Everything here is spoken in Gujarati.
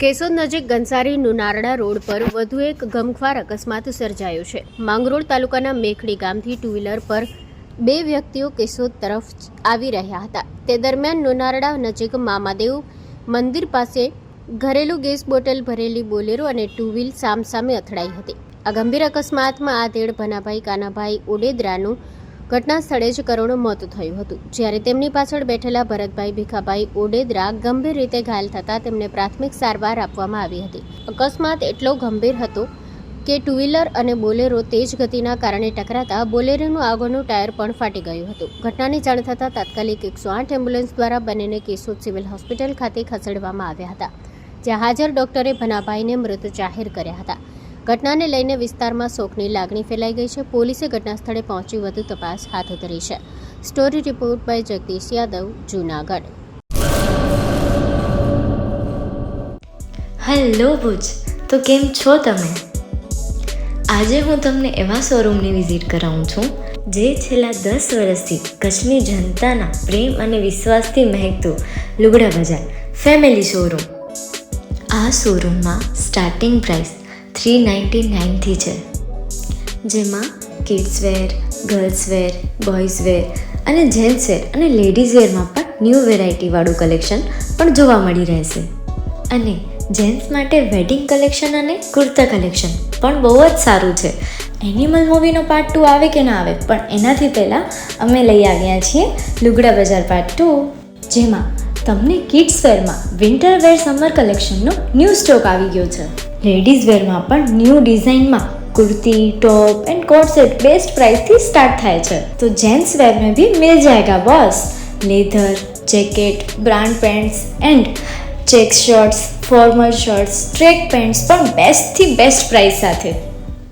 કેશોદ નજીક ગંસારી નુનારડા રોડ પર વધુ એક ગમખ્વાર અકસ્માત સર્જાયો છે. માંગરોળ તાલુકાના મેખડી ગામથી ટુ વ્હીલર પર બે વ્યક્તિઓ કેશોદ તરફ આવી રહ્યા હતા. તે દરમિયાન નુનારડા નજીક મામાદેવ મંદિર પાસે ઘરેલું ગેસ બોટલ ભરેલી બોલેરો અને ટુ વ્હીલ સામસામે અથડાઈ હતી. આ ગંભીર અકસ્માતમાં આધેડ ભનાભાઈ કાનાભાઈ ઓડેદરાનું ઘટના સ્થળે જ કરુણ મોત થયું હતું, જ્યારે તેમની પાછળ બેઠેલા ભરતભાઈ ભીખાભાઈ ઓડેદરા ગંભીર રીતે ઘાયલ થતા તેમને પ્રાથમિક સારવાર આપવામાં આવી હતી. અકસ્માત એટલો ગંભીર હતો કે ટુ વ્હીલર અને બોલેરો તેજ ગતિના કારણે ટકરાતા બોલેરોનું આગળનું ટાયર પણ ફાટી ગયું હતું. ઘટનાની જાણ થતાં તાત્કાલિક 108 એમ્બ્યુલન્સ દ્વારા બંનેને કેશોદ સિવિલ હોસ્પિટલ ખાતે ખસેડવામાં આવ્યા હતા, જ્યાં હાજર ડોક્ટરે ભનાભાઈને મૃત જાહેર કર્યા હતા. ઘટનાને લઈને વિસ્તારમાં શોકની લાગણી ફેલાઈ ગઈ છે. પોલીસે ઘટના સ્થળે પહોંચી વધુ તપાસ હાથ ધરી છે. Story report by Jagdish Yadav, Junagadh. Hello Bhuj, તો કેમ છો તમે? આજે હું તમને એવા શોરૂમની વિઝિટ કરાવું છું જે છેલ્લા 10 વર્ષથી કચ્છની જનતાના પ્રેમ અને વિશ્વાસથી મહેકતું લુગડા બજાર ફેમિલી શોરૂમ. આ શોરૂમમાં સ્ટાર્ટિંગ પ્રાઇસ 399થી છે, જેમાં kids wear, girls wear, boys wear અને જેન્ટ્સ વેર અને લેડીઝ વેરમાં પણ ન્યૂ વેરાયટીવાળું કલેક્શન પણ જોવા મળી રહેશે. અને જેન્ટ્સ માટે વેડિંગ કલેક્શન અને કુર્તા કલેક્શન પણ બહુ જ સારું છે. એનિમલ મૂવીનો પાર્ટ 2 આવે કે ના આવે, પણ એનાથી પહેલાં અમે લઈ આવ્યા છીએ લુગડા બજાર પાર્ટ 2, જેમાં તમને કિડ્સ વેરમાં વિન્ટર વેર સમર કલેક્શનનો ન્યૂ સ્ટોક આવી ગયો છે. લેડીઝ વેરમાં પણ ન્યૂ ડિઝાઇનમાં kurti, top and coat set best પ્રાઇસથી સ્ટાર્ટ થાય છે. તો જેન્ટ્સ વેર में भी मिल जाएगा boss. Leather, jacket, brand pants and check shirts, formal shirts, track pants પણ બેસ્ટથી બેસ્ટ પ્રાઇસ સાથે.